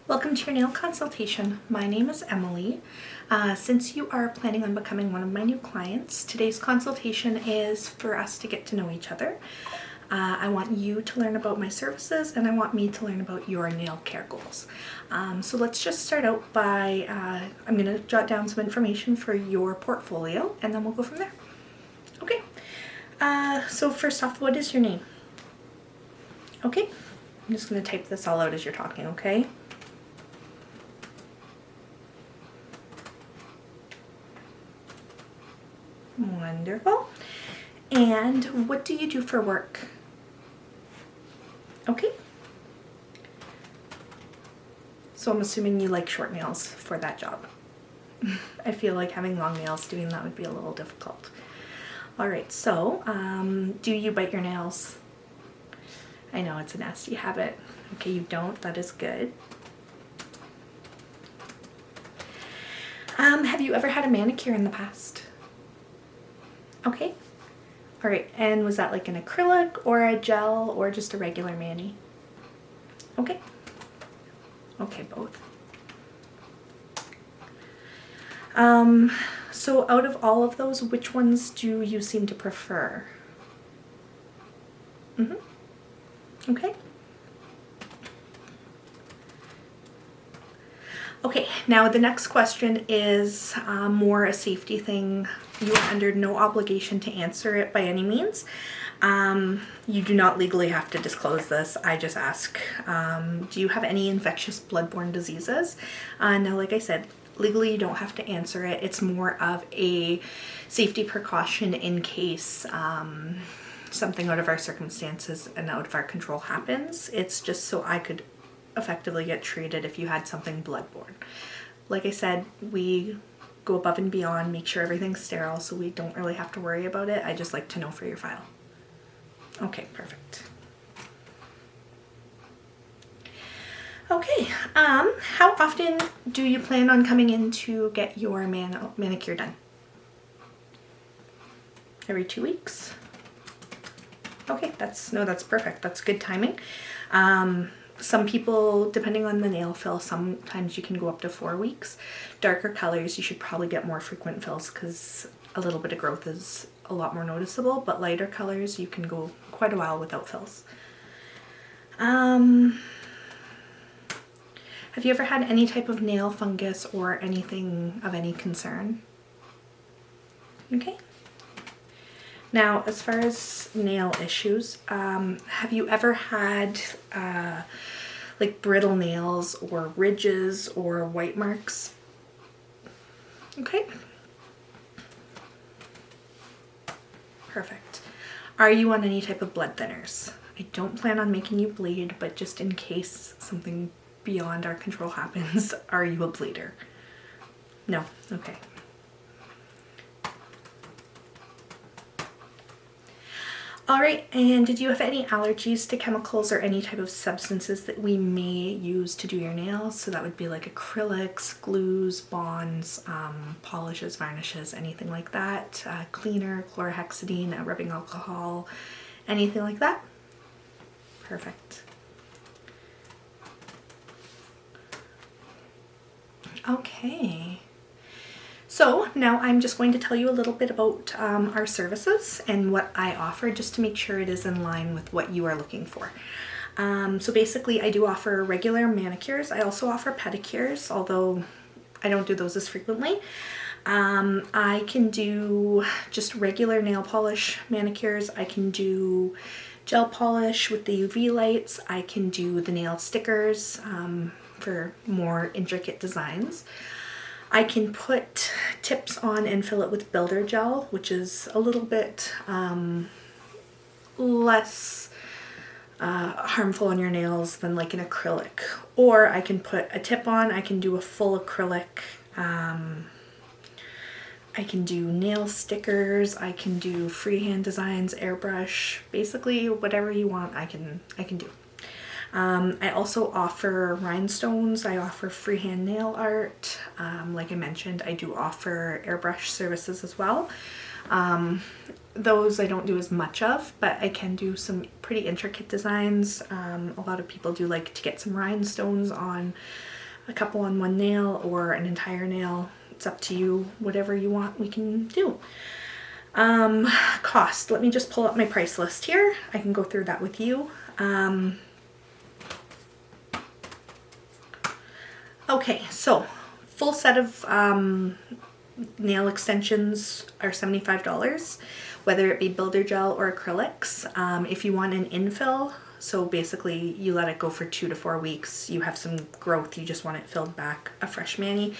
Welcome to your nail consultation. My name is Emily. Since you are planning on becoming one of my new clients, today's consultation is for us to get to know each other. I want you to learn about my services and I want me to learn about your nail care goals. So let's just start out by, I'm going to jot down some information for your portfolio and then we'll go from there. Okay, so first off, what is your name? Okay, I'm just going to type this all out as you're talking, okay? Wonderful. And what do you do for work? Okay. So I'm assuming you like short nails for that job. I feel like having long nails, doing that would be a little difficult. All right, so do you bite your nails? I know it's a nasty habit. Okay, you don't, that is good. Have you ever had a manicure in the past? Okay. All right, and was that like an acrylic or a gel or just a regular mani? Okay. Okay, both. So out of all of those, which ones do you seem to prefer? Okay. Okay, now the next question is more a safety thing. You are under no obligation to answer it by any means. You do not legally have to disclose this. I just ask, do you have any infectious bloodborne diseases? Now, like I said, legally you don't have to answer it. It's more of a safety precaution in case something out of our circumstances and out of our control happens. It's just so I could effectively get treated if you had something bloodborne. Like I said, we go above and beyond, make sure everything's sterile so we don't really have to worry about it. I just like to know for your file. Okay, perfect. Okay, how often do you plan on coming in to get your manicure done? Every 2 weeks? Okay, that's perfect. That's good timing. Some people, depending on the nail fill, sometimes you can go up to 4 weeks. Darker colors, you should probably get more frequent fills because a little bit of growth is a lot more noticeable, but lighter colors, you can go quite a while without fills. Have you ever had any type of nail fungus or anything of any concern? Okay. Now, as far as nail issues, have you ever had like brittle nails or ridges or white marks? Okay. Perfect. Are you on any type of blood thinners? I don't plan on making you bleed, but just in case something beyond our control happens, are you a bleeder? No? Okay. All right, and did you have any allergies to chemicals or any type of substances that we may use to do your nails? So that would be like acrylics, glues, bonds, polishes, varnishes, anything like that. Cleaner, chlorhexidine, rubbing alcohol, anything like that? Perfect. Okay. So now I'm just going to tell you a little bit about our services and what I offer just to make sure it is in line with what you are looking for. So basically I do offer regular manicures. I also offer pedicures, although I don't do those as frequently. I can do just regular nail polish manicures. I can do gel polish with the UV lights. I can do the nail stickers for more intricate designs. I can put tips on and fill it with builder gel, which is a little bit less harmful on your nails than like an acrylic. Or I can put a tip on, I can do a full acrylic, I can do nail stickers, I can do freehand designs, airbrush, basically whatever you want I can do. I also offer rhinestones, I offer freehand nail art, like I mentioned I do offer airbrush services as well. Those I don't do as much of, but I can do some pretty intricate designs. A lot of people do like to get some rhinestones on a couple on one nail or an entire nail. It's up to you. Whatever you want, we can do. Cost. Let me just pull up my price list here. I can go through that with you. Okay, so full set of nail extensions are $75, whether it be builder gel or acrylics. If you want an infill, so basically you let it go for 2 to 4 weeks, you have some growth, you just want it filled back, a fresh mani,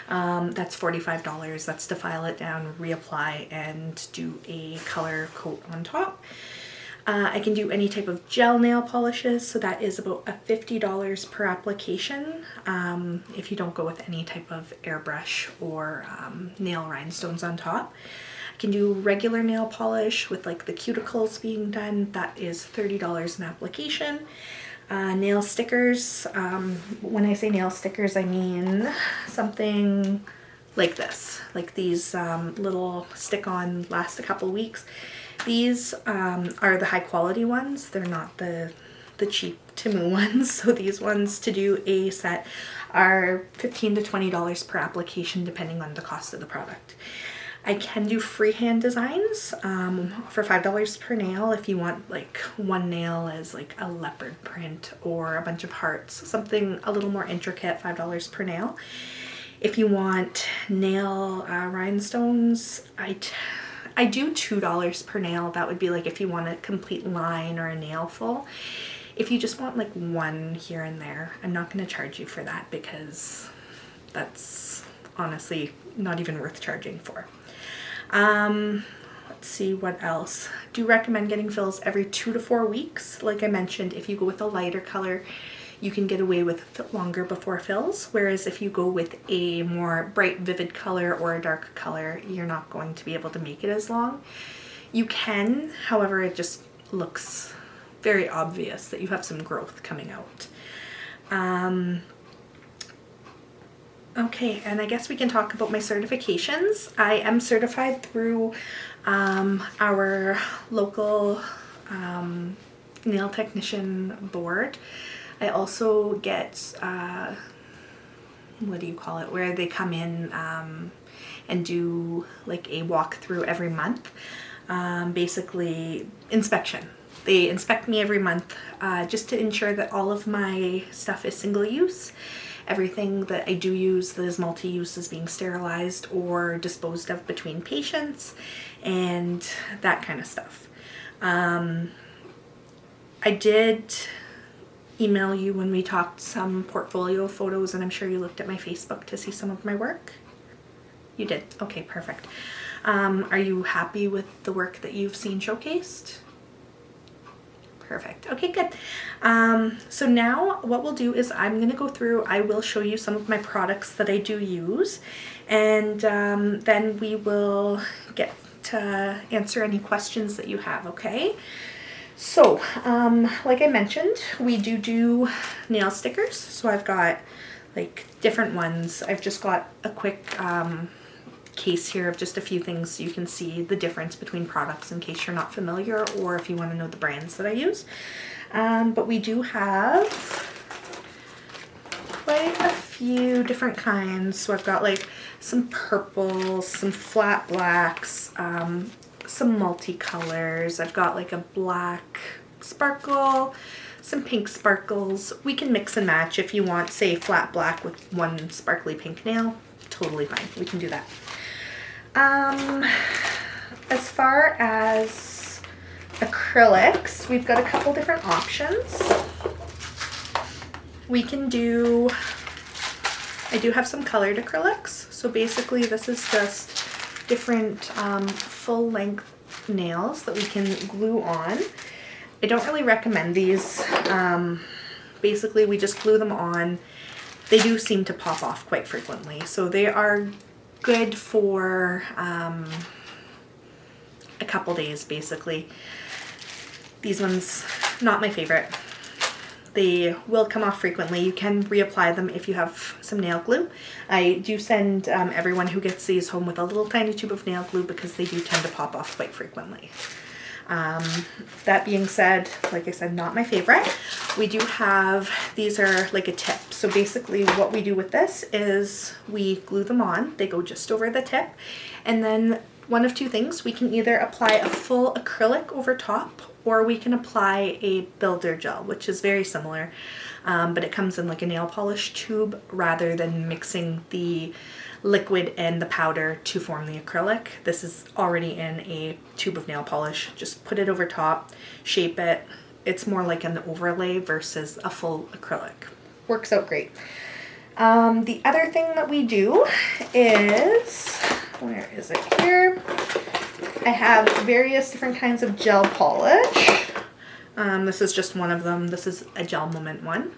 that's $45. That's to file it down, reapply, and do a color coat on top. I can do any type of gel nail polishes, so that is about a $50 per application if you don't go with any type of airbrush or nail rhinestones on top. I can do regular nail polish with like the cuticles being done, that is $30 an application. Nail stickers, when I say nail stickers I mean something like this, like these little stick-on, last a couple weeks. These are the high quality ones, they're not the cheap Temu ones. So these ones to do a set are $15 to $20 per application depending on the cost of the product. I can do freehand designs for $5 per nail if you want like one nail as like a leopard print or a bunch of hearts, something a little more intricate, $5 per nail. If you want nail rhinestones, I do $2 per nail. That would be like if you want a complete line or a nail full. If you just want like one here and there, I'm not going to charge you for that because that's honestly not even worth charging for. Let's see what else. Do recommend getting fills every 2 to 4 weeks. Like I mentioned, if you go with a lighter color, you can get away with longer before fills, whereas if you go with a more bright vivid color or a dark color, you're not going to be able to make it as long. You can, however, it just looks very obvious that you have some growth coming out. Okay, and I guess we can talk about my certifications. I am certified through our local nail technician board. I also get, what do you call it, where they come in and do like a walkthrough every month. Basically, inspection. They inspect me every month just to ensure that all of my stuff is single use. Everything that I do use that is multi-use is being sterilized or disposed of between patients and that kind of stuff. I did email you when we talked some portfolio photos, and I'm sure you looked at my Facebook to see some of my work. You did? Okay, perfect. Are you happy with the work that you've seen showcased? Perfect. Okay, good. So now what we'll do is I'm going to go through, I will show you some of my products that I do use, and then we will get to answer any questions that you have, okay? So, like I mentioned, we do nail stickers. So I've got like different ones. I've just got a quick case here of just a few things so you can see the difference between products in case you're not familiar or if you want to know the brands that I use. But we do have quite a few different kinds. So I've got like some purples, some flat blacks, some multicolors. I've got like a black sparkle, some pink sparkles. We can mix and match if you want, say, flat black with one sparkly pink nail. Totally fine. We can do that. As far as acrylics, we've got a couple different options. We can do, I do have some colored acrylics. So basically this is just different full length nails that we can glue on. I don't really recommend these. Basically we just glue them on. They do seem to pop off quite frequently. So they are good for a couple days basically. These ones, not my favorite. They will come off frequently. You can reapply them if you have some nail glue. I do send everyone who gets these home with a little tiny tube of nail glue because they do tend to pop off quite frequently. That being said, like I said, not my favorite. We do have, these are like a tip. So basically what we do with this is we glue them on. They go just over the tip. And then one of two things, we can either apply a full acrylic over top, or we can apply a builder gel, which is very similar, but it comes in like a nail polish tube rather than mixing the liquid and the powder to form the acrylic. This is already in a tube of nail polish. Just put it over top, shape it. It's more like an overlay versus a full acrylic. Works out great. The other thing that we do is, where is it here? I have various different kinds of gel polish. This is just one of them. This is a Gel Moment one.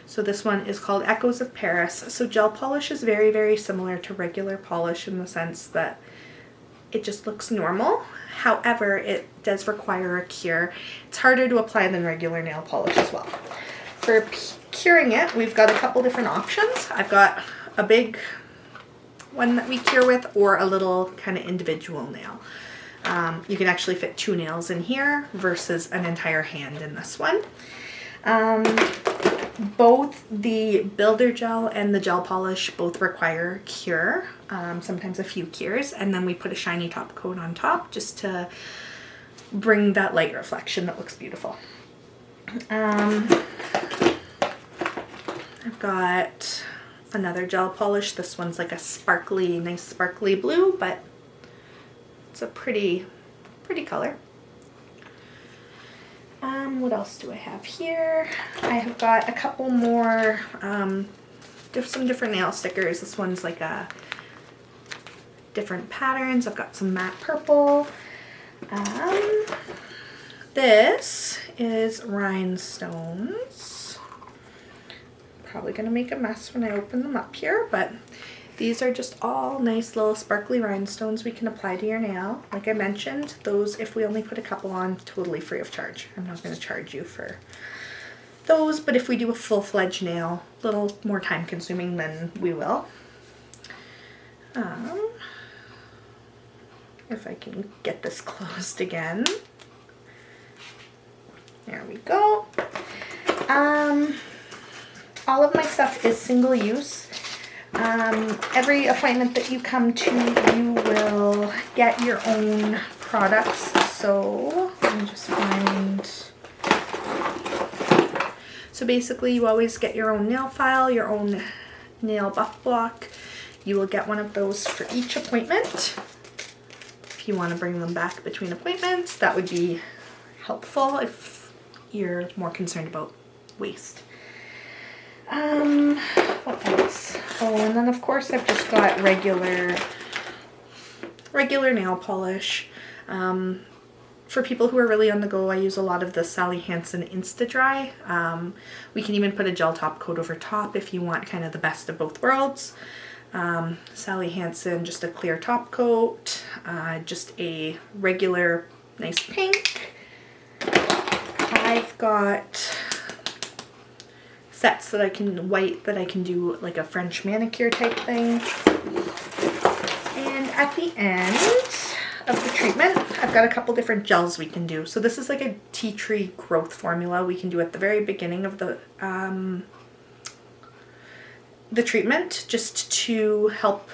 So this one is called Echoes of Paris. So gel polish is very, very similar to regular polish in the sense that it just looks normal. However, it does require a cure. It's harder to apply than regular nail polish as well. For curing it, we've got a couple different options. I've got a big one that we cure with, or a little kind of individual nail. You can actually fit 2 nails in here versus an entire hand in this one. Both the builder gel and the gel polish both require a cure, sometimes a few cures, and then we put a shiny top coat on top just to bring that light reflection that looks beautiful. I've got another gel polish. This one's like a sparkly, nice sparkly blue, but it's a pretty color. What else do I have here? I have got a couple more, some different nail stickers. This one's like a different patterns. I've got some matte purple. This is rhinestones. Probably gonna make a mess when I open them up here, but these are just all nice little sparkly rhinestones we can apply to your nail. Like I mentioned, those, if we only put a couple on, totally free of charge. I'm not going to charge you for those, but if we do a full-fledged nail, a little more time consuming, then we will. If I can get this closed again. There we go. All of my stuff is single use. Every appointment that you come to, you will get your own products. So let me just find. So basically you always get your own nail file, your own nail buff block. You will get one of those for each appointment. If you want to bring them back between appointments, that would be helpful if you're more concerned about waste. What else? Oh, and then of course I've just got regular nail polish. For people who are really on the go, I use a lot of the Sally Hansen Insta Dry. We can even put a gel top coat over top if you want kind of the best of both worlds. Sally Hansen, just a clear top coat, just a regular nice pink. I've got sets that I can do like a French manicure type thing. And at the end of the treatment, I've got a couple different gels we can do. So this is like a tea tree growth formula we can do at the very beginning of the treatment, just to help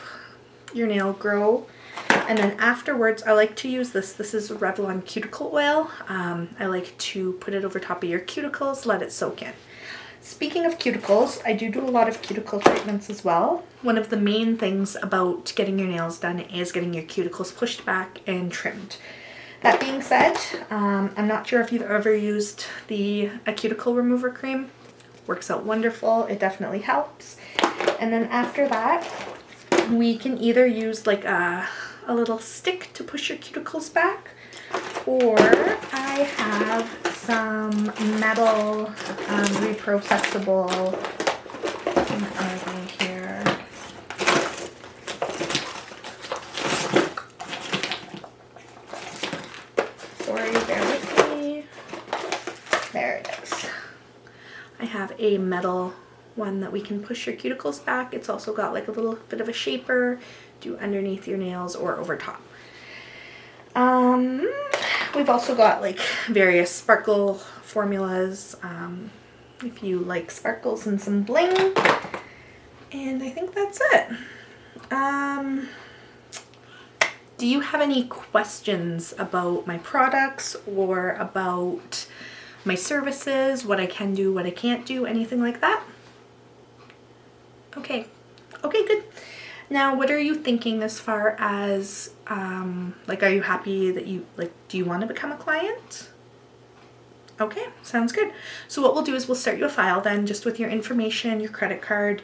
your nail grow. And then afterwards, I like to use this. This is Revlon cuticle oil. I like to put it over top of your cuticles, let it soak in. Speaking of cuticles, I do a lot of cuticle treatments as well. One of the main things about getting your nails done is getting your cuticles pushed back and trimmed. That being said, I'm not sure if you've ever used a cuticle remover cream. Works out wonderful. It definitely helps. And then after that, we can either use like a little stick to push your cuticles back, or I have some metal reprocessable, where are they here? Sorry, bear with me. There it is. I have a metal one that we can push your cuticles back. It's also got like a little bit of a shaper, do underneath your nails or over top. we've also got like various sparkle formulas, if you like sparkles and some bling. And I think that's it. Do you have any questions about my products or about my services, what I can do, what I can't do, anything like that? Okay, good. Now, what are you thinking as far as, like, are you happy that you, like, do you want to become a client? Okay, sounds good. So what we'll do is we'll start you a file then, just with your information, your credit card,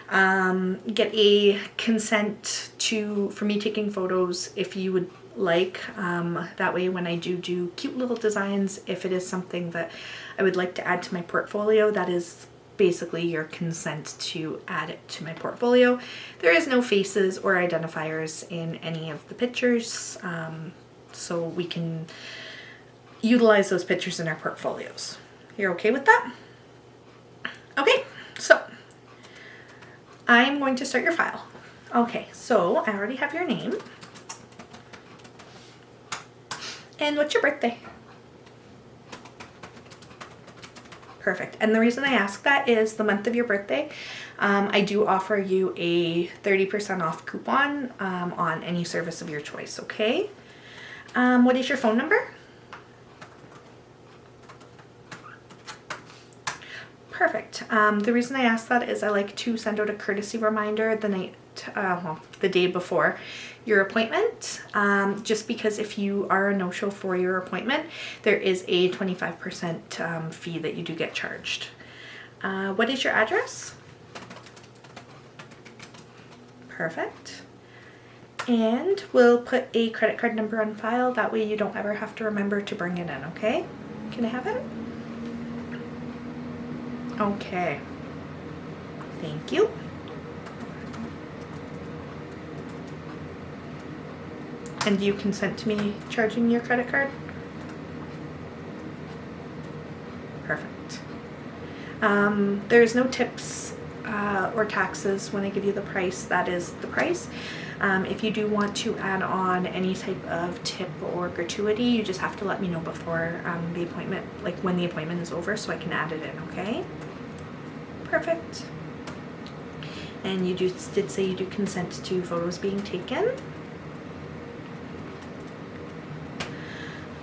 get a consent for me taking photos if you would like. That way when I do cute little designs, if it is something that I would like to add to my portfolio, that is basically your consent to add it to my portfolio. There is no faces or identifiers in any of the pictures, so we can utilize those pictures in our portfolios. You're okay with that? Okay, so I'm going to start your file. Okay, so I already have your name. And what's your birthday? Perfect. And the reason I ask that is the month of your birthday, I do offer you a 30% off coupon on any service of your choice, okay? What is your phone number? Perfect. The reason I ask that is I like to send out a courtesy reminder the night, the day before your appointment, just because if you are a no-show for your appointment, there is a 25% fee that you do get charged. What is your address? Perfect. And we'll put a credit card number on file, that way you don't ever have to remember to bring it in, okay? Can I have it? Okay. Thank you. And do you consent to me charging your credit card? Perfect. There's no tips or taxes when I give you the price. That is the price. If you do want to add on any type of tip or gratuity, you just have to let me know before the appointment, like when the appointment is over, so I can add it in, okay? Perfect. And you did say you do consent to photos being taken.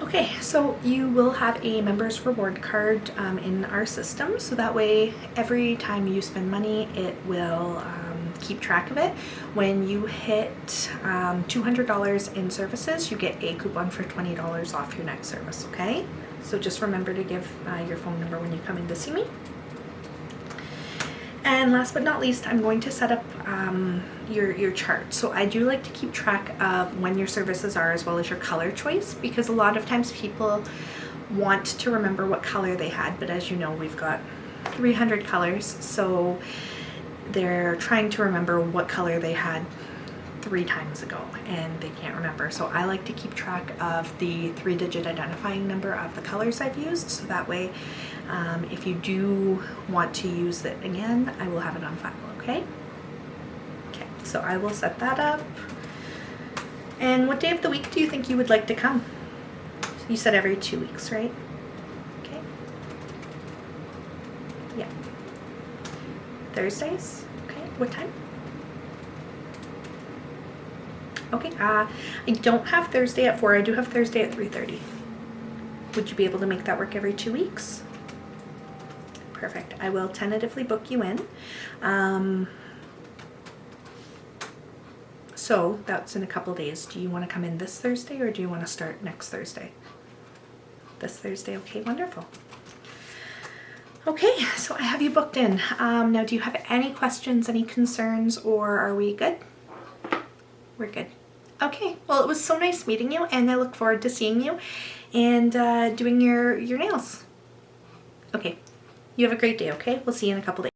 Okay, so you will have a member's reward card in our system, so that way every time you spend money, it will keep track of it. When you hit $200 in services, you get a coupon for $20 off your next service, okay? So just remember to give your phone number when you come in to see me. And last but not least, I'm going to set up your chart. So I do like to keep track of when your services are, as well as your color choice, because a lot of times people want to remember what color they had, but as you know, we've got 300 colors, so they're trying to remember what color they had 3 times ago and they can't remember. So I like to keep track of the 3-digit identifying number of the colors I've used, so that way if you do want to use it again, I will have it on file, okay? Okay, so I will set that up. And what day of the week do you think you would like to come? You said every 2 weeks, right? Okay. Yeah. Thursdays? Okay, what time? Okay, I don't have Thursday at 4, I do have Thursday at 3:30. Would you be able to make that work every 2 weeks? Perfect. I will tentatively book you in. So that's in a couple days. Do you want to come in this Thursday or do you want to start next Thursday? This Thursday, okay, wonderful. Okay, so I have you booked in. Now, do you have any questions, any concerns, or are we good? We're good. Okay, well, it was so nice meeting you, and I look forward to seeing you and doing your nails. Okay, you have a great day, okay? We'll see you in a couple days.